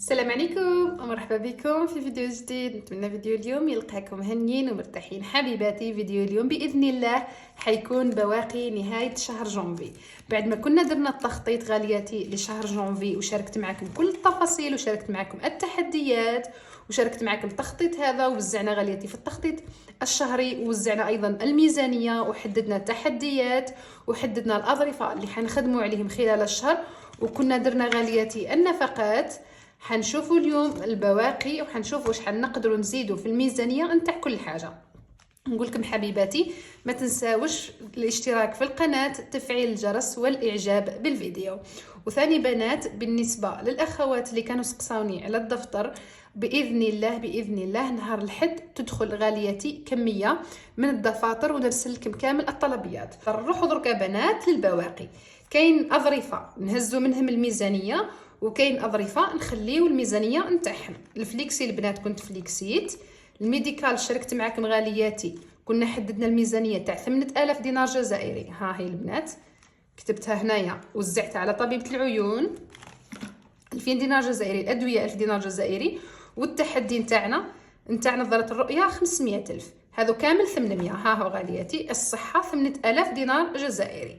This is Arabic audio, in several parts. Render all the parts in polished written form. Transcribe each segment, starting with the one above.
السلام عليكم ومرحبا بكم في فيديو جديد. نتمنى فيديو اليوم يلقاكم هنيين ومرتاحين. حبيباتي، فيديو اليوم باذن الله حيكون بواقي نهايه شهر جونفي. بعد ما كنا درنا التخطيط غالياتي لشهر جونفي وشاركت معكم كل التفاصيل وشاركت معكم التحديات وشاركت معكم التخطيط هذا، ووزعنا غالياتي في التخطيط الشهري، ووزعنا ايضا الميزانيه وحددنا التحديات وحددنا الاظرفه اللي حنخدموا عليهم خلال الشهر، وكنا درنا غالياتي النفقات. حنشوفوا اليوم البواقي وحنشوفوا واش حنقدروا نزيدوا في الميزانيه نتاع كل حاجه. نقول لكم حبيباتي ما تنساوش الاشتراك في القناه، تفعيل الجرس والاعجاب بالفيديو. وثاني بنات، بالنسبه للاخوات اللي كانوا سقساوني على الدفتر، باذن الله نهار الحد تدخل غالياتي كميه من الدفاتر ونرسل لكم كامل الطلبيات. نروحوا دركا بنات للبواقي. كاين اظرفه نهزوا منهم الميزانيه، وكاين اظرفه نخليو الميزانيه نتاعهم. الفليكسي البنات كنت فليكسيت. الميديكال شاركت معكم غالياتي، كنا حددنا الميزانيه تاع 8000 دينار جزائري. ها هي البنات كتبتها هنايا، وزعتها على طبيبه العيون 2000 دينار جزائري، الادويه 1000 دينار جزائري، والتحدي نتاع نظاره الرؤيه 500000. هذو كامل 800. ها هو غالياتي. الصحه 8000 دينار جزائري،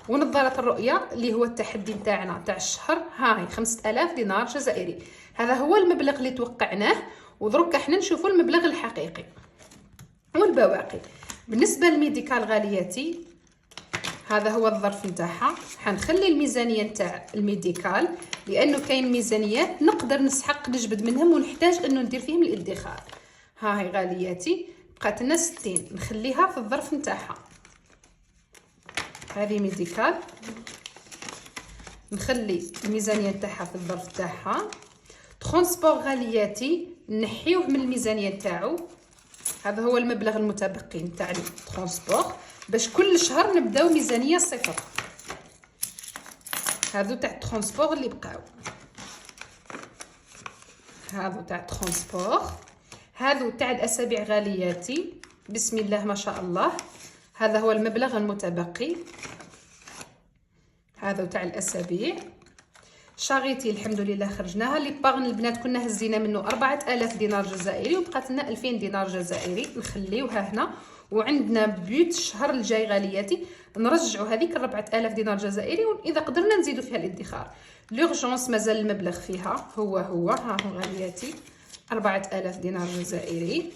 ونظارة الرؤية اللي هو التحدي نتاعنا تاع الشهر هاي 5000 دينار جزائري. هذا هو المبلغ اللي توقعناه، ودرك احنا نشوفوا المبلغ الحقيقي والبواقي. بالنسبة للميديكال غالياتي، هذا هو الظرف نتاعها. حنخلي الميزانية نتاع الميديكال لأنه كاين ميزانيات نقدر نسحق نجبد منهم ونحتاج أنه ندير فيهم الادخار. هاي غالياتي بقات لنا 60، نخليها في الظرف نتاعها. هذه ميديكال نخلي الميزانيه نتاعها في الظرف تاعها. ترونسبور غالياتي نحيوه من الميزانيه نتاعو. هذا هو المبلغ المتبقي نتاع الترونسبور، باش كل شهر نبداو ميزانيه صفر. هذو تاع الترونسبور اللي بقاو، هذو تاع الترونسبور. هذو تاع الاسابيع غالياتي، بسم الله ما شاء الله. هذا هو المبلغ المتبقي، هذا تاع الاسابيع. شاغيتي الحمد لله خرجناها. لي باغن البنات كنا هزينا منه 4000 دينار جزائري وبقات لنا 2000 دينار جزائري، نخليوها هنا. وعندنا بيوت الشهر الجاي غالياتي نرجعوا هذيك 4000 دينار جزائري، واذا قدرنا نزيدوا فيها الادخار. لورجونس مازال المبلغ فيها هو ها هو غالياتي 4000 دينار جزائري.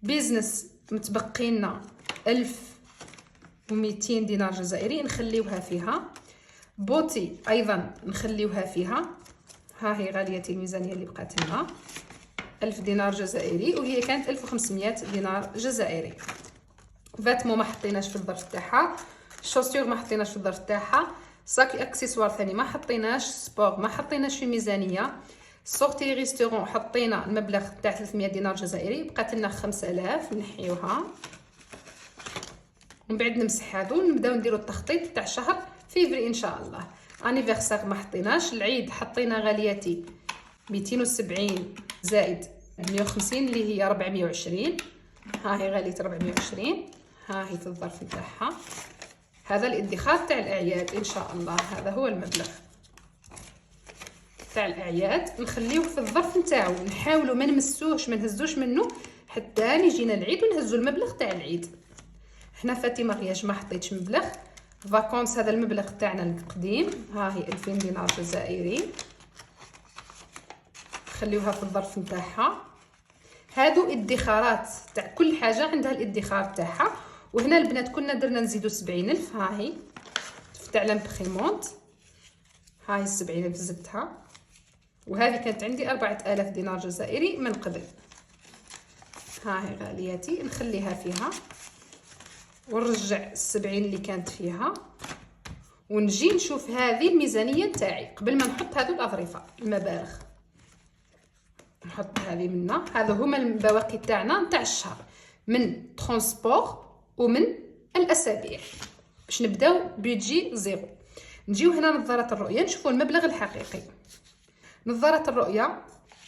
بيزنس متبقي لنا 1200 دينار جزائري نخليوها فيها. بوتي ايضا نخليوها فيها. ها هي غالية الميزانية اللي بقات لنا 1000 دينار جزائري، وهي كانت 1500 دينار جزائري. فاتمو ما حطيناش في الظرف تاعها. شوسيور ما حطيناش في الظرف تاعها. ساكي اكسسوار ثاني ما حطيناش. سبور ما حطيناش في ميزانية. سورتي ريستورون حطينا المبلغ تاع 300 دينار جزائري، بقات لنا 5000 نحيوها. ومن بعد نمسح هادو ونبداو نديرو التخطيط تاع شهر فيفري ان شاء الله. انيفرسير ما حطيناش. العيد حطينا غالياتي 270 زائد 150 اللي هي 420. ها هي غالية 420. ها هي في الظرف نتاعها. هذا الادخار تاع الاعياد ان شاء الله. هذا هو المبلغ تاع الاعياد، نخليوه في الظرف نتاعو. نحاولوا ما نمسوهش ما نهزوش منه حتى يجينا العيد ونهزوا المبلغ تاع العيد. هنا فاطمه غياش ما حطيتش مبلغ. فاكونس هذا المبلغ تاعنا القديم. ها هي 2000 دينار جزائري، خليوها في الظرف نتاعها. هادو ادخارات تاع كل حاجه عندها الادخار تاعها. وهنا البنات كنا درنا نزيدو 70000. ها هي تاع لامبريمونت. ها هي 70000 زدتها. وهذه كانت عندي 4000 دينار جزائري من قبل. ها هي غالياتي نخليها فيها، ونرجع 70 اللي كانت فيها، ونجي نشوف هذه الميزانيه نتاعي قبل ما نحط هذو الاظرفه المبالغ. نحط هذه منا. هذا هما البواقي تاعنا نتاع الشهر من ترونسبور ومن الاسابيع، باش نبداو بيجي زيرو. نجيو هنا نظاره الرؤيه نشوفوا المبلغ الحقيقي. نظاره الرؤيه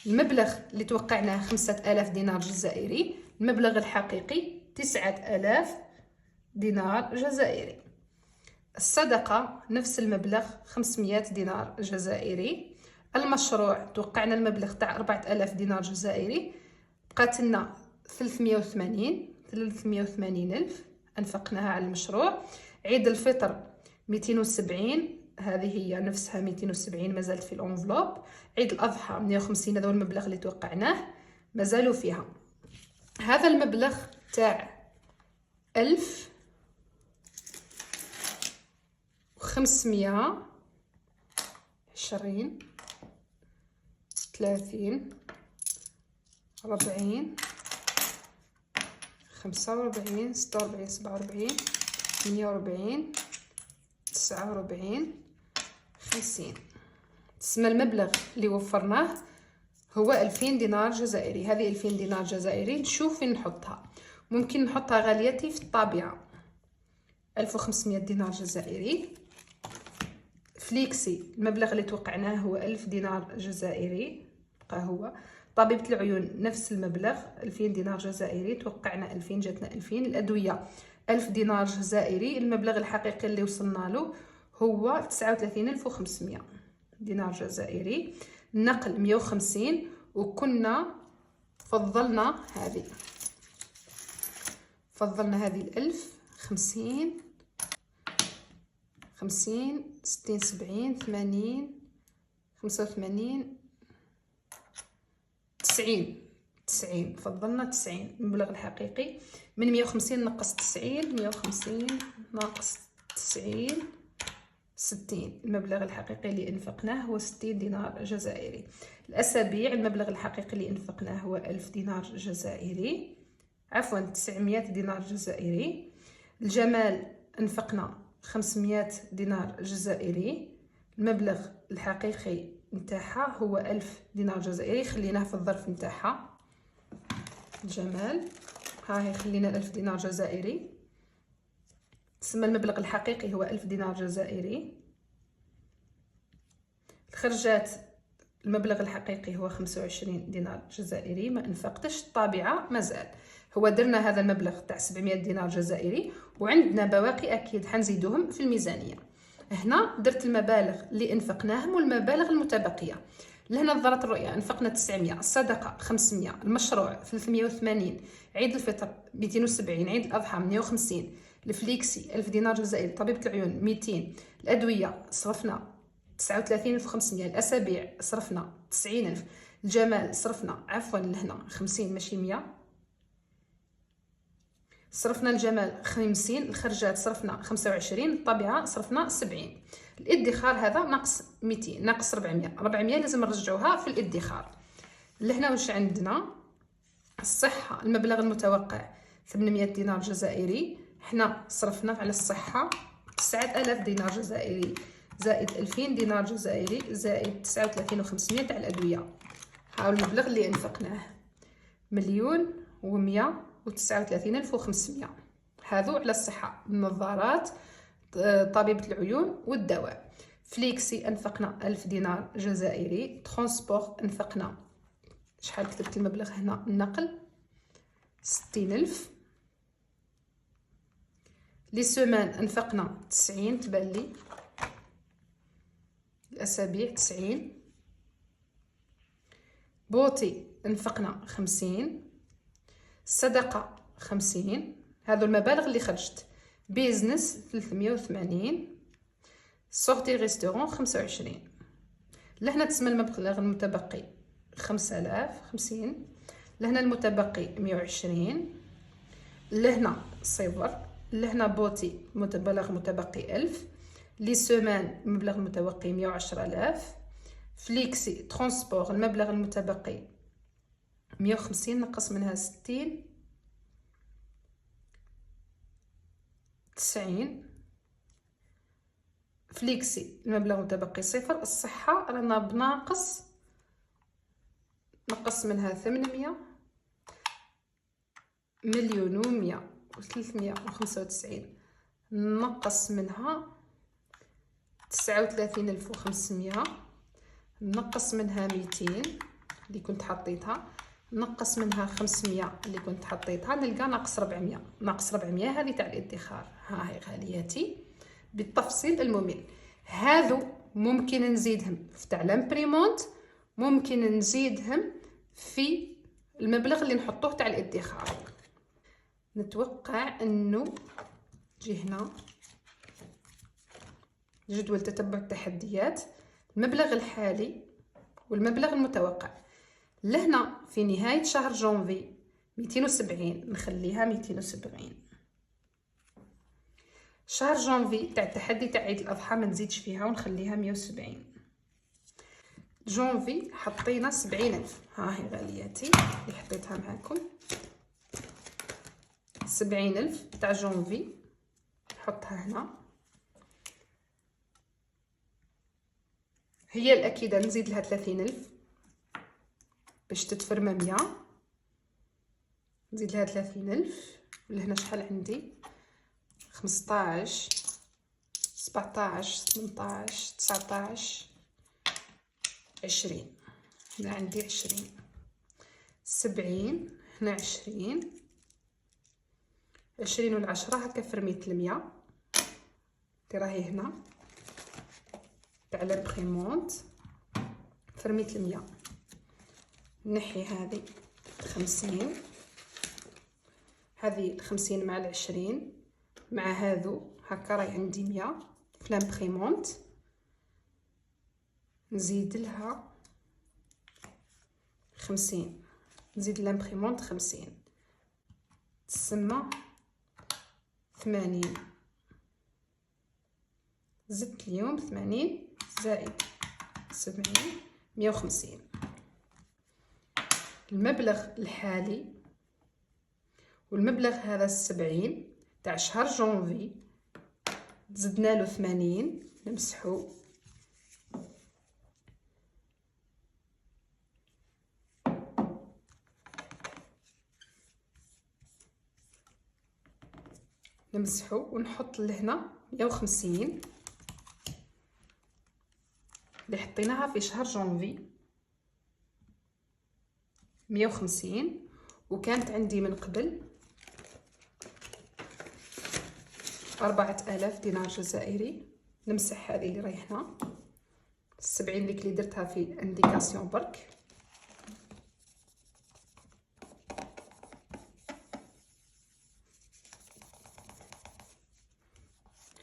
المبلغ اللي توقعناه 5000 دينار جزائري، المبلغ الحقيقي 9000 دينار جزائري. الصدقة نفس المبلغ 500 دينار جزائري. المشروع توقعنا المبلغ تاع 4000 دينار جزائري، بقات لنا 380 ألف أنفقناها على المشروع. عيد الفطر 270، هذه هي نفسها 270 مازالت في الأنفلوب. عيد الأضحى 150، هذا هو المبلغ اللي توقعناه مازالوا فيها. هذا المبلغ تاع 1520 30 40 45 46 47 48 49 50. تسمى المبلغ اللي وفرناه هو 2000 دينار جزائري. هذه 2000 دينار جزائري. نشوف فين نحطها. ممكن نحطها غاليتي في الطابعة 1500 دينار جزائري. فليكسي المبلغ اللي توقعناه هو 1000 دينار جزائري، بقى هو. طبيبة العيون نفس المبلغ 2000 دينار جزائري، توقعنا 2000 جاتنا 2000. الأدوية 1000 دينار جزائري. المبلغ الحقيقي اللي وصلنا له هو 39500 دينار جزائري. النقل 150، وكنا فضلنا هذه 1000 50 60 70 80 85 90. فضلنا 90 المبلغ الحقيقي. من 150 نقص 90، 150 ناقص 90 60. المبلغ الحقيقي اللي انفقناه هو 60 دينار جزائري. الأسابيع المبلغ الحقيقي اللي انفقناه هو 1000 دينار جزائري، عفوا 900 دينار جزائري. الجمال انفقنا 500 دينار جزائري. المبلغ الحقيقي نتاعها هو 1000 دينار جزائري، خليناه في الظرف نتاعها. الجمال ها هي خلينا 1000 دينار جزائري. تسمى المبلغ الحقيقي هو 1000 دينار جزائري. الخرجات المبلغ الحقيقي هو 25 دينار جزائري، ما انفقتش. الطابعة مازال هو درنا هذا المبلغ تاع 700 دينار جزائري، وعندنا بواقي أكيد حنزيدوهم في الميزانية. هنا درت المبالغ اللي انفقناهم والمبالغ المتبقية. لهنا ظهرت الرؤية. انفقنا 900، الصدقة 500، المشروع 380، عيد الفطر 270، عيد الأضحى 150، الفليكسي 1000 دينار جزائري، طبيبة العيون 200، الأدوية صرفنا 39500، الأسابيع صرفنا 90000، الجمال صرفنا عفوا لهنا 50 ماشي 100، صرفنا الجمال 50، الخرجات صرفنا 25، الطبيعة صرفنا 70. الادخار هذا ناقص 200 ناقص 400 لازم نرجعوها في الادخار. لهنا واش عندنا؟ الصحة المبلغ المتوقع 800 دينار جزائري، حنا صرفنا على الصحة 9000 دينار جزائري زائد 2000 دينار جزائري زائد 39500 تاع الأدوية. هاو المبلغ اللي انفقناه 1,139,500. هذو على الصحة، النظارات، طبيبة العيون والدواء. فليكسي انفقنا 1000 دينار جزائري. ترونسبور انفقنا شحال كتبت المبلغ هنا؟ النقل 60,000. لي سومان انفقنا 90 تبان لي، الأسابيع 90. بوتي انفقنا 50، الصدقة 50. هذو المبالغ اللي خرجت. بيزنس 380، سورتي ريستورون 25. لهنا تسمى المبلغ المتبقي 5050. لهنا المتبقي 120. لهنا صفر. لهنا بوتي مبلغ متبقي 1000. لي سومان المبلغ المتبقي 110,000. فليكسي ترونسبور المبلغ المتبقي 150 نقص منها 60 90. فليكسي المبلغ المتبقي صفر. الصحة رانا بناقص، نقص منها 800 1,100,395، نقص منها 39,500، نقص منها 200 اللي كنت حطيتها، نقص منها 500 اللي كنت حطيتها، نلقى ناقص 400. ناقص 400 هذه تاع الادخار. ها هي غالياتي بالتفصيل الممل. هذو ممكن نزيدهم في تاع لامبريمونت، ممكن نزيدهم في المبلغ اللي نحطوه تاع الادخار. نتوقع انه تجي هنا جدول تتبع التحديات، المبلغ الحالي والمبلغ المتوقع. لهنا في نهاية شهر جونفي 270 نخليها 270. شهر جونفي تاع التحدي تاع عيد الأضحى ما نزيدش فيها ونخليها 170. جونفي حطينا 70,000، ها هي غالياتي اللي حطيتها معاكم. 70,000 تاع جونفي نحطها هنا. هي الأكيدة نزيد لها 30,000 باش تتفرمى 100. نزيد لها 30,000. ولهنا شحال عندي؟ 15 17 18 19 20. هنا عندي 20. 70 هنا 20 والعشرة هكا فرميت 100 راهي هنا تاع لامبريمونت. فرميت 100. نحي هذه 50، هذه 50 مع 20 مع هذو هكا راهي عندي 100 في لامبريمونت. نزيد لها 50، نزيد لامبريمونت 50 تسمى 80. زدت اليوم 80 زائد 70 150. المبلغ الحالي والمبلغ هذا 70 تاع شهر جونفي زدنا له 80. نمسحو ونحط لهنا 150 اللي حطيناها في شهر جونفي. 150 وكانت عندي من قبل 4000 دينار جزائري. نمسح هذه اللي راهي هنا 70 ديك اللي درتها في انديكاسيون برك.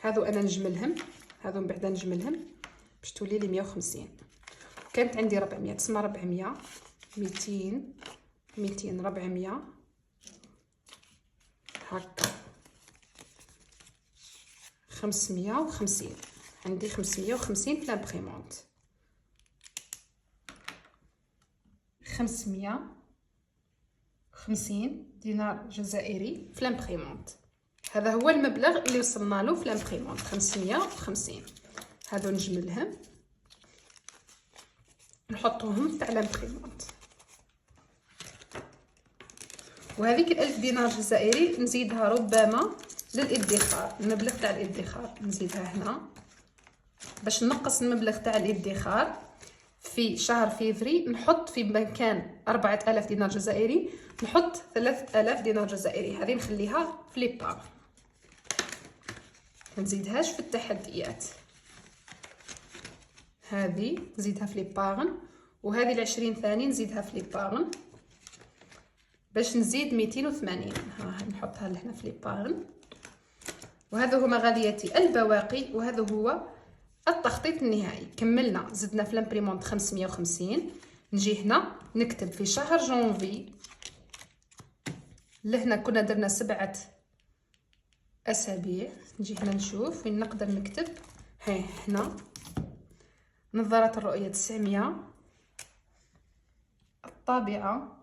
هذو انا نجملهم، هذو من بعد نجملهم باش تولي لي 150. كانت عندي 400 تسمى 400 200 200 400 هكا 550. عندي 550 في لامبريمونت. 550 دينار جزائري في لامبريمونت. هذا هو المبلغ اللي وصلنا له في لامبريمونت 550. هذو نجملهم نحطوهم تاع لامبريمونت. وهذيك 1000 دينار جزائري نزيدها ربما للادخار. المبلغ تاع الادخار نزيدها هنا باش نقص المبلغ تاع الادخار في شهر فيفري. نحط في مكان 4000 دينار جزائري نحط 3000 دينار جزائري. هذه نخليها في ليبار، ما نزيدهاش في التحديات. هذه نزيدها في ليبارن، وهذه 20 ثاني نزيدها في ليبارن باش نزيد 280. ها نحطها لهنا في ليبارن. وهذا هما غالياتي البواقي، وهذا هو التخطيط النهائي. كملنا زدنا في لامبريمونت 550. نجي هنا نكتب في شهر جونفي. لهنا كنا درنا 7 أسابيع. نجي هنا نشوف وين نقدر نكتب. هاي هنا نظارة الرؤية 900، الطابعة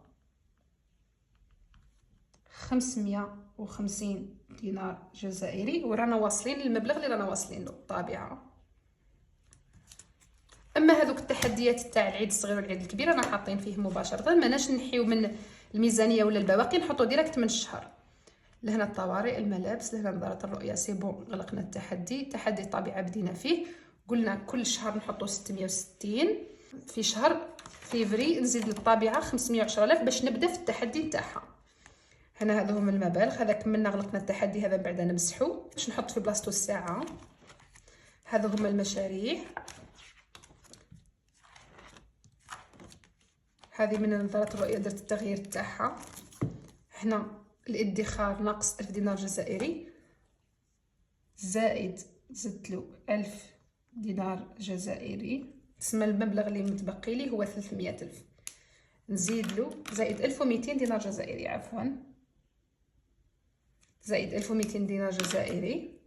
550 دينار جزائري، ورانا واصلين للمبلغ اللي رانا واصلين له الطابعة. اما هذوك التحديات تاع العيد الصغير والعيد الكبير رانا حاطين فيه مباشره، ماناش نحيو من الميزانيه ولا البواقي، نحطو ديريكت من الشهر. لهنا الطوارئ، الملابس، لهنا نظاره الرؤيه. سي بون غلقنا التحدي. تحدي الطابعه بدينا فيه، قلنا كل شهر نحطو 660. في شهر فيفري نزيد للطابعه 510,000 باش نبدا في التحدي نتاعها. هنا هذا هما المبالغ. هذا كملنا غلقنا التحدي. هذا بعدا نمسحو باش نحط في بلاصتو الساعه. هذا هما المشاريع. هذه من نظارة الرؤية درت التغيير تاعها. هنا الادخار ناقص 1000 دينار جزائري زائد زدت له 1000 دينار جزائري، تسمى المبلغ اللي متبقي لي هو 300000. نزيد له زائد 1200 دينار جزائري، عفوا زائد 1200 دينار جزائري.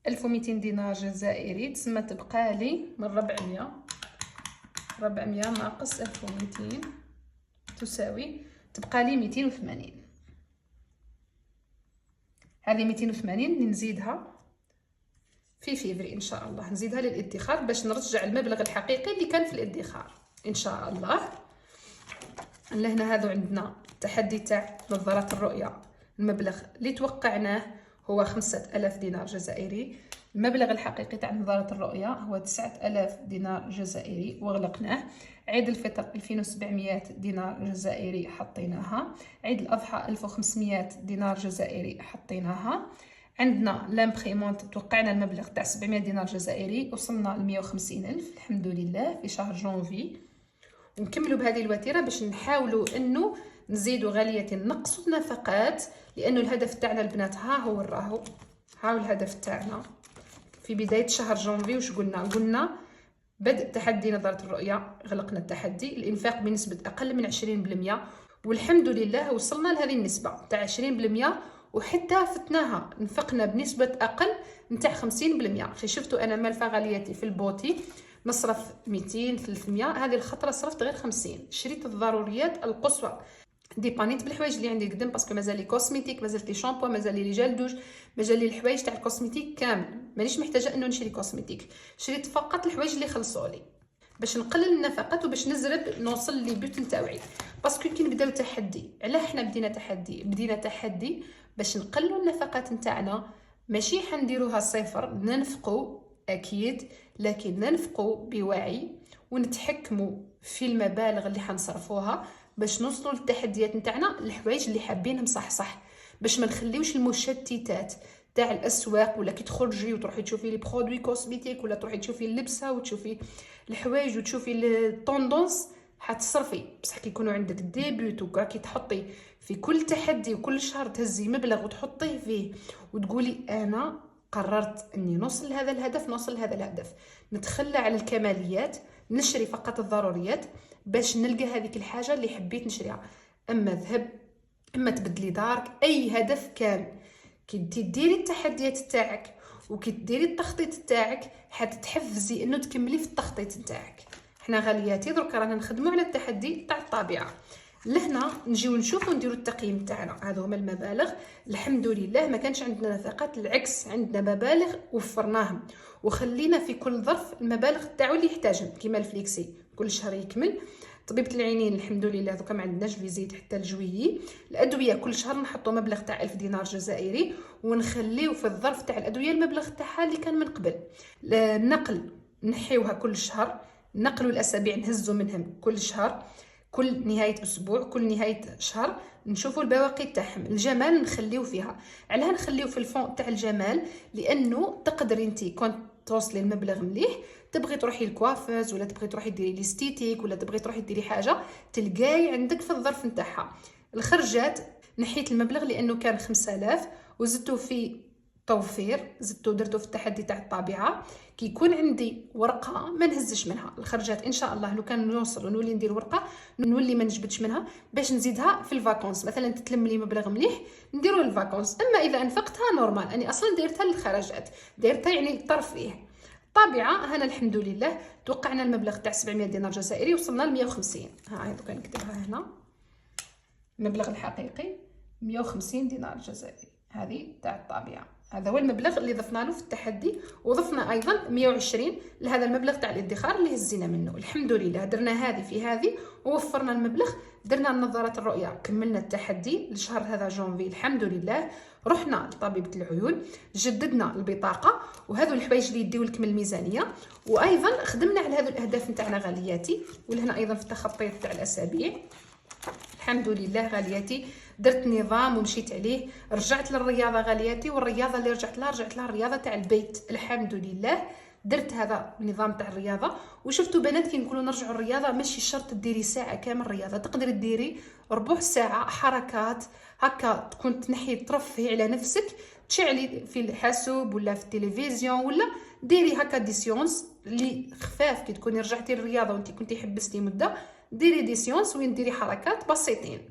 1200 دينار جزائري تسمى تبقى لي من 400 ناقص 1200 تساوي تبقى لي 280. هذه 280 اللي نزيدها في فيفري ان شاء الله، نزيدها للادخار باش نرجع المبلغ الحقيقي اللي كان في الادخار ان شاء الله. لهنا هذا عندنا التحدي تاع نظارات الرؤية، المبلغ اللي توقعناه هو 5000 دينار جزائري، المبلغ الحقيقي تاع نظارة الرؤية هو 9000 دينار جزائري وغلقناه. عيد الفطر 2700 دينار جزائري حطيناها، عيد الأضحى 1500 دينار جزائري حطيناها. عندنا لامبريمونت توقعنا المبلغ تاع 700 دينار جزائري، وصلنا ل 150000 الحمد لله في شهر جونفي. ونكملوا بهذه الوتيره باش نحاولوا انه نزيدوا غاليه نقصوا النفقات، لانه الهدف تاعنا البنات ها هو راهو الهدف تاعنا في بدايه شهر جونفي. واش قلنا بدء تحدي نظاره الرؤيه، غلقنا التحدي، الانفاق بنسبه اقل من 20%، والحمد لله وصلنا لهذه النسبه تاع 20%، وحتى فتناها نفقنا بنسبه اقل نتاع 50%. شفتوا انا مالفه غالياتي في البوتي نصرف 200 300، هذه الخطره صرفت غير 50، شريت الضروريات القصوى، ديبانيت بالحوايج اللي عندي قدام باسكو مازال لي كوسميتيك، مازال لي شامبو، مازال لي جل دوش، مازال لي الحوايج تاع الكوسميتيك كامل، مانيش محتاجه انه نشري كوسميتيك، شريت فقط الحوايج اللي خلصوا لي باش نقلل النفقات وباش نزرب نوصل لي بيوت نتاعي. باسكو كي نبداو تحدي، علاه حنا بدينا تحدي باش نقللوا النفقات نتاعنا، ماشي حنديروها صفر، ننفقوا اكيد لكن ننفقوا بوعي ونتحكموا في المبالغ اللي حنصرفوها باش نوصلوا للتحديات نتاعنا، الحوايج اللي حابين مصحصح، باش ما نخليوش المشتتات تاع الاسواق، ولا كي تخرجي وتروحي تشوفي لي برودوي كوسميتيك، ولا تروحي تشوفي اللبسه وتشوفي الحوايج وتشوفي الطوندونس، حتصرفي. بصح كي يكونوا عندك ديبيوت وراكي تحطي في كل تحدي وكل شهر تهزي مبلغ وتحطيه فيه وتقولي انا قررت اني نوصل لهذا الهدف، نتخلى على الكماليات، نشري فقط الضروريات باش نلقى هذيك الحاجه اللي حبيت نشريها، اما ذهب، اما تبدلي دارك، اي هدف كان. كي ديري التحديات تاعك وكي ديري التخطيط تاعك حتتحفزي انه تكملي في التخطيط نتاعك. حنا غالياتي درك رانا نخدموا على التحدي تاع الطابعه. لهنا نجيو نشوفوا نديروا التقييم تاعنا، هذو هما المبالغ. الحمد لله ما كانش عندنا نفقات، العكس عندنا مبالغ وفرناهم وخلينا في كل ظرف المبالغ تاعو اللي يحتاجهم، كيما الفليكسي كل شهر يكمل، طبيبه العينين الحمد لله دوكا ما عندناش فيزيت حتى الجويي، الادويه كل شهر نحطوا مبلغ تاع 1000 دينار جزائري ونخليو في الظرف تاع الادويه المبلغ تاعها اللي كان من قبل. النقل نحيوها كل شهر، نقلوا الاسابيع نهزوا منهم كل شهر، كل نهايه اسبوع، كل نهايه شهر نشوفوا البواقي تاعهم. الجمال نخليو فيها، علاه نخليو في الفون تاع الجمال؟ لانه تقدري انت كنت توصلي المبلغ مليح، تبغي تروحي للكوافوز ولا تبغي تروحي ديري ليستيتيك ولا تبغي تروحي ديري حاجه تلقاي عندك في الظرف نتاعها. الخرجات نحيت المبلغ لانه كان 5000 وزدتو في توفير، زدتو درتو في التحدي تاع الطابعه. كي يكون عندي ورقه ما نهزش منها الخرجات، ان شاء الله لو كان نوصل ونولي ندير ورقه نولي ما نجبدش منها باش نزيدها في الفاكونس، مثلا تتلم لي مبلغ مليح نديرو الفاكونس. اما اذا انفقتها نورمال، اني اصلا دايرتها للخرجات، دايرتها يعني الترفيه. طابعه هنا الحمد لله توقعنا المبلغ تاع 700 دينار جزائري، وصلنا ل 150. ها دوكا نكتبها هنا، المبلغ الحقيقي 150 دينار جزائري، هذه تاع الطابعه. هذا هو المبلغ اللي ضفنا له في التحدي، وضفنا ايضا 120 لهذا المبلغ تاع الادخار اللي هزينا منه. الحمد لله درنا هذه في هذه ووفرنا المبلغ، درنا نظاره الرؤيه، كملنا التحدي لشهر هذا جونفي الحمد لله. رحنا لطبيبه العيون، جددنا البطاقه، وهذو الحوايج اللي يديو لك من الميزانيه، وايضا خدمنا على هذو الاهداف نتاعنا غالياتي. ولهنا ايضا في التخطيط تاع الاسابيع الحمد لله غالياتي درت نظام ومشيت عليه. رجعت للرياضه غالياتي، والرياضه اللي رجعت لها الرياضه تاع البيت الحمد لله. درت هذا النظام تاع الرياضه. وشفتوا بنات كي نقولوا نرجعوا الرياضه ماشي شرط ديري ساعه كامل رياضه، تقدري ديري ربع ساعه حركات هكا، تكون تنحي ترفهي على نفسك، تشعلي في الحاسوب ولا في التلفزيون ولا ديري هكا دي سيونس اللي خفاف. كي تكوني رجعتي للرياضه وانت كنتي حبستي مده، ديري دي سيونس وين ديري حركات بسيطين.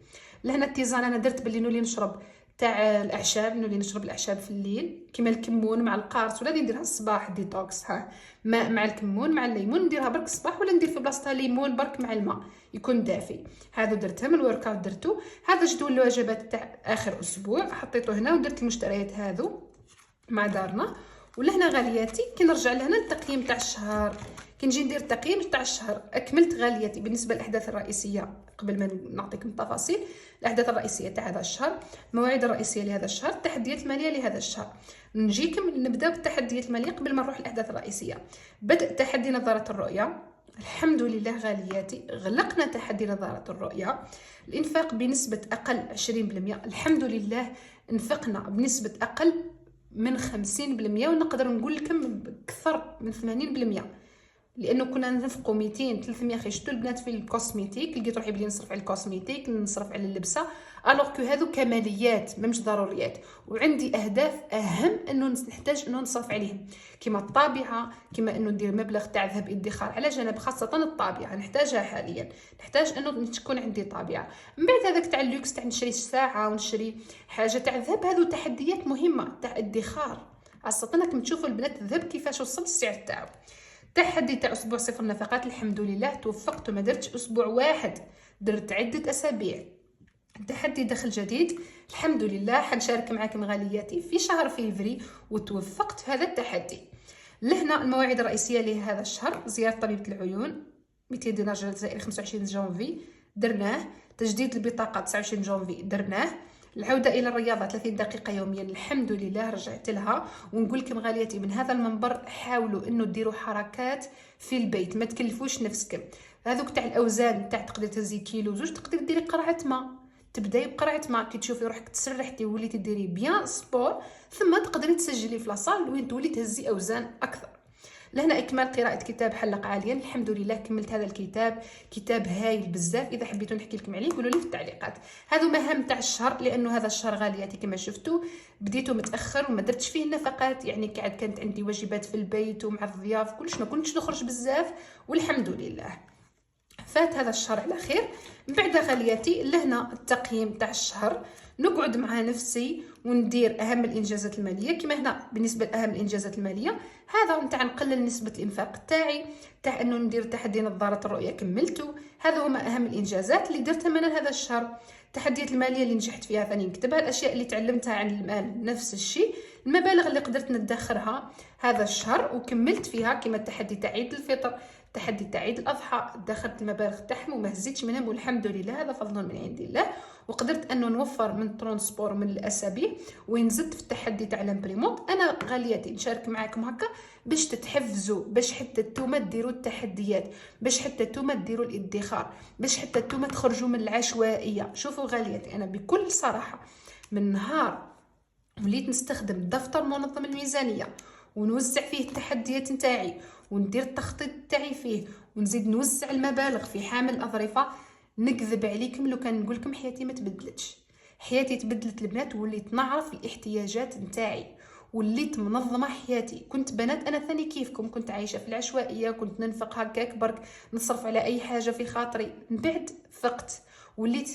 لهنا التيزان انا درت باللي نولي نشرب تاع الاعشاب، نولي نشرب الاعشاب في الليل كيما الكمون مع القارص، ولا نديرها الصباح ديتوكس، ها ماء مع الكمون مع الليمون، نديرها برك الصباح ولا ندير في بلاصتها ليمون برك مع الماء يكون دافي. هذا درتهم الورك اوت درتو. هذا جدول الوجبات تاع اخر اسبوع حطيته هنا، ودرت المشتريات هذو مع دارنا. ولهنا غالياتي كي نرجع لهنا التقييم تاع الشهر، كي نجي ندير التقييم تاع الشهر اكملت غالياتي بالنسبه للاحداث الرئيسيه. قبل ما نعطيكم التفاصيل، الاحداث الرئيسيه تاع هذا الشهر، المواعيد الرئيسيه لهذا الشهر، التحديات الماليه لهذا الشهر. نجيكم نبدا بالتحديات الماليه قبل ما نروح الاحداث الرئيسيه. بدأ تحدي نظاره الرؤيه، الحمد لله غالياتي غلقنا تحدي نظاره الرؤيه. الانفاق بنسبه اقل 20%، الحمد لله انفقنا بنسبه اقل من 50%، ونقدر نقول لكم اكثر من 80%، لانه كنا ننفقوا 200 300. خشتوا البنات في الكوسميتيك، لقيت روحي بلي نصرف على الكوسميتيك، نصرف على اللبسه، الوغ كو هذو كماليات مش ضروريات. وعندي اهداف اهم انه نحتاج انه نصرف عليهم، كما الطابعه، كما انه ندير مبلغ تاع ذهب ادخار على جنب، خاصه الطابعه نحتاجها حاليا، نحتاج انه تكون عندي طابعه. من بعد هذاك تاع اللوكس تاع نشري ساعه ونشري حاجه تاع الذهب، هذو تحديات مهمه تاع ادخار، خاصه راكم تشوفوا البنات الذهب كيفاش وصل السعر تاعو. تحدي تاع اسبوع صفر النفقات، الحمد لله توفقت وما درتش اسبوع واحد، درت عده اسابيع. تحدي دخل جديد، الحمد لله حنشارك معكم غالياتي في شهر فيفري وتوفقت في هذا التحدي. لهنا المواعيد الرئيسيه لهذا الشهر، زياره طبيبه العيون 200 دينار جزائري 25 جونفي درناه، تجديد البطاقه 29 جونفي درناه، العودة إلى الرياضة 30 دقيقة يوميا الحمد لله رجعت لها. ونقول لكم غالياتي من هذا المنبر حاولوا انه ديروا حركات في البيت، ما تكلفوش نفسكم. هذوك تاع الاوزان تاع تقدري تهزي كيلو زوج، تقدري ديري قرعة ماء، تبداي بقرعة ماء، كي تشوفي روحك تسرحتي وليتي ديري بيان سبور، ثم تقدري تسجلي في لاصال وين تولي تهزي اوزان اكثر. لهنا اكمال قراءه كتاب حلق عاليا، الحمد لله كملت هذا الكتاب، كتاب هايل بزاف. اذا حبيتوا نحكي لكم عليه قولوا لي في التعليقات. هذو مهام تاع الشهر، لانه هذا الشهر غالياتي كما شفتوا بديتو متاخر وما درتش فيه النفقات، يعني كانت عندي واجبات في البيت ومع الضياف كلش، ما كنتش نخرج بزاف والحمد لله فات هذا الشهر على خير. من بعد غالياتي لهنا التقييم تاع الشهر، نقعد مع نفسي وندير اهم الانجازات الماليه. كما هنا بالنسبه لاهم الانجازات الماليه، هذا نتاع نقلل نسبه الانفاق تاعي، تاع انه ندير تحدي نظاره الرؤيه كملته. هذا هما اهم الانجازات اللي درتهم انا هذا الشهر. التحديات الماليه اللي نجحت فيها ثاني نكتبها، الاشياء اللي تعلمتها عن المال نفس الشيء، المبالغ اللي قدرت ندخرها هذا الشهر وكملت فيها، كما التحدي تاع عيد الفطر، التحدي تاع عيد الاضحى، دخلت المبالغ تاعهم وما هزيتش منهم والحمد لله، هذا فضل من عند الله. وقدرت انه نوفر من ترونسبور من الاسابيع، ونزدت في التحدي تاع لامبريمونت. انا غالياتي نشارك معكم هكا باش تتحفزوا، باش حتى نتوما ديروا التحديات، باش حتى نتوما ديروا الادخار، باش حتى نتوما تخرجوا من العشوائيه. شوفوا غالياتي انا بكل صراحه من نهار وليت نستخدم دفتر منظم الميزانيه ونوزع فيه التحديات نتاعي وندير التخطيط تاعي فيه، ونزيد نوزع المبالغ في حامل الاظرفه، نكذب عليكم لو كان نقول لكم حياتي ما تبدلتش. حياتي تبدلت البنات، وليت نعرف الاحتياجات نتاعي، وليت منظمه حياتي. كنت بنات انا ثاني كيفكم، كنت عايشه في العشوائيه، كنت ننفق هكاك برك، نصرف على اي حاجه في خاطري. من بعد فقت وليت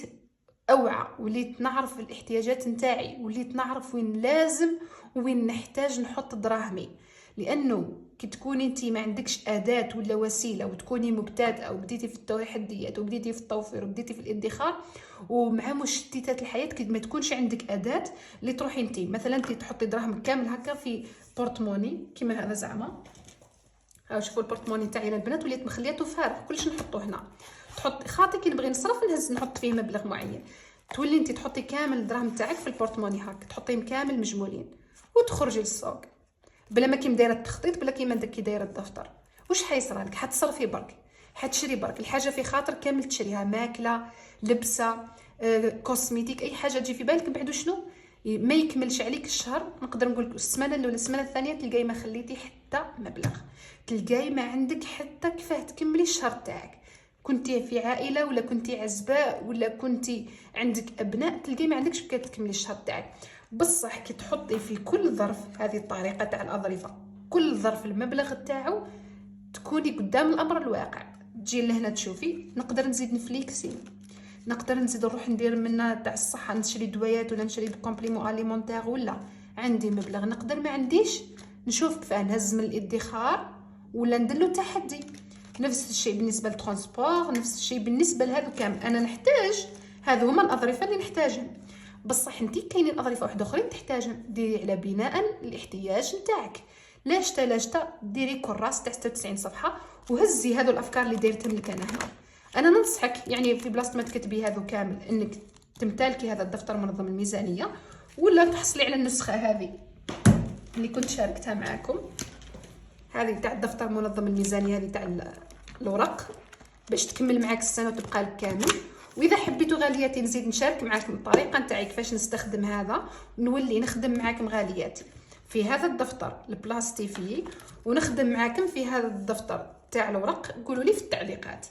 اوعى، وليت نعرف الاحتياجات نتاعي، وليت نعرف وين لازم وين نحتاج نحط دراهمي. لانه كي تكوني انت ما عندكش اداه ولا وسيله وتكوني مبتدئه وبديتي في التحديات وبديتي في التوفير وبديتي في الادخار ومع مشتتات الحياه، كي ما تكونش عندك اداه اللي تروحي انت مثلا انت تحطي دراهم كامل هكا في بورتموني كيما هذا زعما. ها شوفوا البورتموني تاعي البنات وليت مخلياته فارغ، كلش نحطوه هنا. تحط خاطي كي نبغي نصرف نهز نحط فيه مبلغ معين، تولي انت تحطي كامل الدراهم تاعك في البورتموني هكا، تحطيهم كامل مجمولين وتخرجي للسوق بلا ما كيما دايره التخطيط، بلا كيما كي دايره الدفتر. واش حيصرى لك؟ حتصرفي برك، حتشري برك الحاجه في خاطر كامل تشريها، ماكله، لبسه، كوسميتيك، اي حاجه تجي في بالك. بعد شنو ما يكملش عليك الشهر، نقدر نقول لك السمانه الاولى السمانه الثانيه تلقاي ما خليتي حتى مبلغ، تلقاي ما عندك حتى كيفاه تكملي الشهر تاعك. كنتي في عائله ولا كنتي عزباء ولا كنتي عندك ابناء، تلقاي ما عندكش كيف تكملي الشهر تاعك. بصح كي تحطي في كل ظرف، هذه الطريقه تاع الاظرفه، كل ظرف المبلغ تاعو، تكوني قدام الامر الواقع. تجي لهنا تشوفي نقدر نزيد نفليكسي، نقدر نزيد نروح ندير منها تاع الصحه، نشري دوايات ولا نشري كومبليمون اليمونتير، ولا عندي مبلغ نقدر ما عنديش نشوف كيف نهز من الادخار ولا ندير له تحدي. نفس الشيء بالنسبه للترونسبور، نفس الشيء بالنسبه لهذو كامل. انا نحتاج، هذو هما الاظرفه اللي نحتاجهم. بصح انتي كاينين اظرفه واحده اخرين تحتاجهم، ديري على بناء الاحتياج نتاعك. لاش ديري كراس تاع 96 صفحه وهزي هذو الافكار اللي دايرتهم لك انا هنا. انا ننصحك يعني في بلاصه ما تكتبي هذو كامل انك تمتلكي هذا الدفتر منظم الميزانيه، ولا تحصلي على النسخه هذه اللي كنت شاركتها معكم، هذه تاع الدفتر منظم الميزانيه، هذه تاع الورق، باش تكمل معاك السنه وتبقى لك كامل. واذا حبيتوا غالياتي نزيد نشارك معكم الطريقه نتاعي كيفاش نستخدم هذا، نولي نخدم معكم غالياتي في هذا الدفتر البلاستيكي ونخدم معكم في هذا الدفتر تاع الورق. قولوا لي في التعليقات.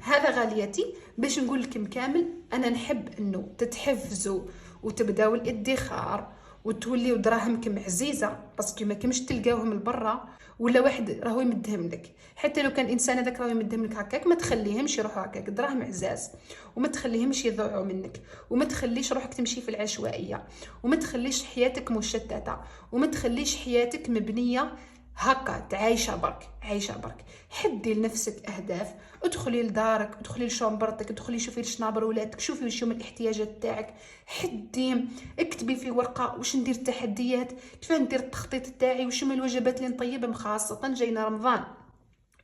هذا غالياتي باش نقول لكم كامل. انا نحب انه تتحفزوا وتبداو الادخار وتوليو دراهمكم عزيزه، باسكو ما كمش تلقاوهم لبرا ولا واحد راهو يمدهم لك. حتى لو كان الانسان هذاك راهو يمدهم لك هكاك، ما تخليهمش يروحوا هكاك، دراهم عزاز، وما تخليهمش يضيعوا منك، وما تخليش روحك تمشي في العشوائيه، وما تخليش حياتك مشتته، وما تخليش حياتك مبنيه هكا تعايشه برك، عايشه برك. حدي لنفسك اهداف، ادخلي لدارك، ادخلي لشومبرتك، ادخلي شوفي شنابر ولادك، شوفي واش هما الاحتياجات تاعك، حدي اكتبي في ورقه واش ندير التحديات، كيف ندير التخطيط تاعي، واش هما الوجبات اللي نطيبهم، خاصه جاينا رمضان.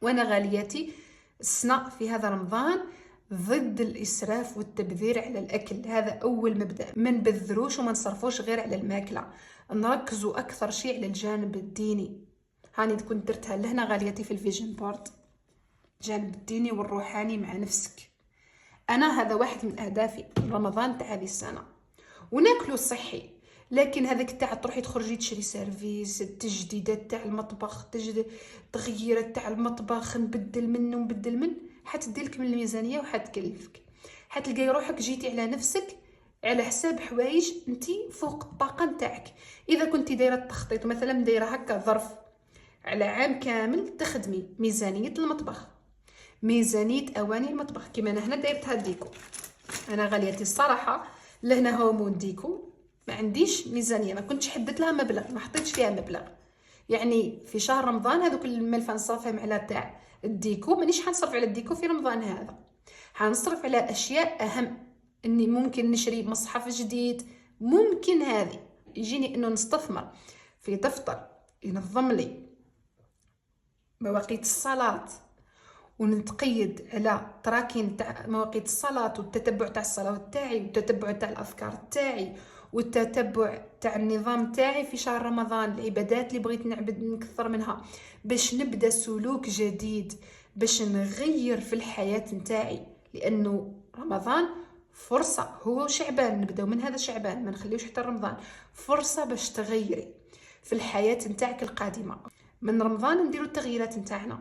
وانا غالياتي السنه في هذا رمضان ضد الاسراف والتبذير على الاكل. هذا اول مبدا، ما نبذروش وما نصرفوش غير على الماكله، نركزوا اكثر شيء على الجانب الديني. هاني كنت درتها لهنا غالياتي في الفيجن بورد، الجانب الديني والروحاني مع نفسك. انا هذا واحد من اهدافي رمضان تاع هذه السنه. وناكلوا صحي، لكن هذاك تاع تروحي تخرجي تشري سيرفيس، التجديدات تاع المطبخ، تغييرات تاع المطبخ، نبدل منه ونبدل من، حتديلك من الميزانيه وحتكلفك. حتلقاي روحك جيتي على نفسك على حساب حوايج انتي فوق الطاقه نتاعك. اذا كنتي دايره التخطيط مثلا دايره هكا ظرف على عام كامل، تخدمي ميزانيه المطبخ، ميزانيه اواني المطبخ. كيما انا هنا دايرتها ديكو. انا غالياتي الصراحه لهنا هومون ديكو ما عنديش ميزانيه، ما كنتش حددت لها مبلغ، ما حطيتش فيها مبلغ. يعني في شهر رمضان هذوك الملفه نصرفهم على تاع الديكو، مانيش حنصرف على الديكو في رمضان هذا، حنصرف على اشياء اهم. اني ممكن نشري مصحف جديد، ممكن هذه يجيني انه نستثمر في دفتر ينظم لي مواقيت الصلاه، ونتقيد على تراكين تاع مواقيت الصلاه والتتبع تاع الصلوات تاعي والتتبع تاع الافكار تاعي والتتبع تاع النظام تاعي في شهر رمضان، العبادات اللي بغيت نعبد نكثر منها، باش نبدا سلوك جديد، باش نغير في الحياه نتاعي. لانه رمضان فرصه، هو شعبان نبداو من هذا شعبان، ما نخليوش حتى رمضان، فرصه باش تغيري في الحياه نتاعك القادمه. من رمضان نديروا التغييرات نتاعنا،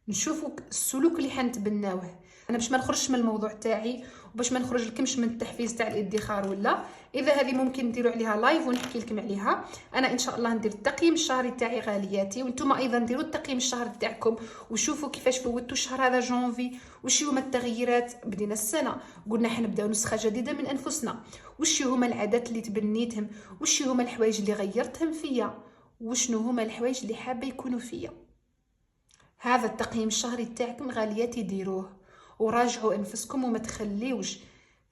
نشوفوا السلوك اللي حنتبناوه. انا باش ما نخرجش من الموضوع تاعي وباش ما نخرج لكمش من التحفيز تاع الادخار، ولا اذا هذه ممكن نديروا عليها لايف ونحكي لكم عليها. انا ان شاء الله ندير التقييم الشهري تاعي غالياتي، وانتم ايضا ديروا التقييم الشهري تاعكم وشوفوا كيفاش فوتوا الشهر هذا جونفي، وش هما التغييرات. بدينا السنه قلنا حنبداو نسخه جديده من انفسنا، وش هما العادات اللي تبنيتهم، وش هما الحوايج اللي غيرتهم فيا، وشنو هما الحوايج اللي حابه يكونوا فيا. هذا التقييم الشهري تاعكم غالياتي ديروه وراجعوا انفسكم، وما تخليوش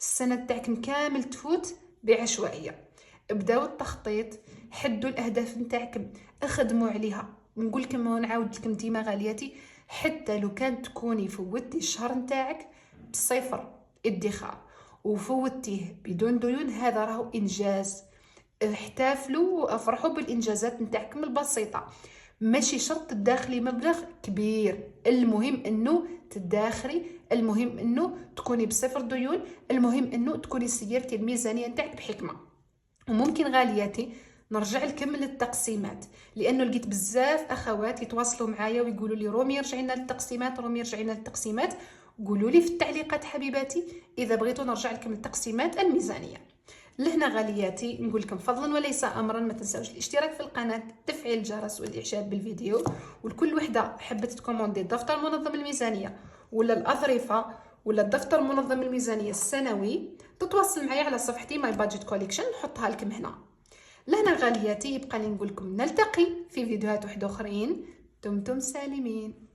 السنه تاعكم كامل تفوت بعشوائيه. ابداو التخطيط، حدوا الاهداف نتاعكم، اخدموا عليها. نقول لكم ونعاود لكم ديما غالياتي، حتى لو كان تكوني فوتي الشهر نتاعك بصفر ادخار وفوتيه بدون ديون، هذا راهو انجاز. احتفلوا وافرحوا بالانجازات نتاعكم البسيطه، ماشي شرط تداخلي مبلغ كبير، المهم انه تداخلي، المهم انه تكوني بصفر ديون، المهم انه تكوني سيرتي الميزانيه نتاعك بحكمه. وممكن غالياتي نرجع لكم للتقسيمات، لانه لقيت بزاف اخوات يتواصلوا معايا ويقولوا لي رومي رجعي لنا للتقسيمات، رومي رجعي لنا للتقسيمات. قولوا لي في التعليقات حبيباتي اذا بغيتوا نرجع لكم للتقسيمات الميزانيه. لهنا غالياتي نقول لكم فضلا وليس امرا ما تنساوش الاشتراك في القناه، تفعيل الجرس والاعجاب بالفيديو. ولكل وحده حبت تكوموندي دفتر منظم الميزانيه ولا الاظرفه ولا الدفتر المنظم الميزانيه السنوي، تتواصل معي على صفحتي ماي بادجت كوليكشن، نحطها لكم هنا. لهنا غالياتي يبقى لي نقول لكم نلتقي في فيديوهات واحده اخرين. دمتم سالمين.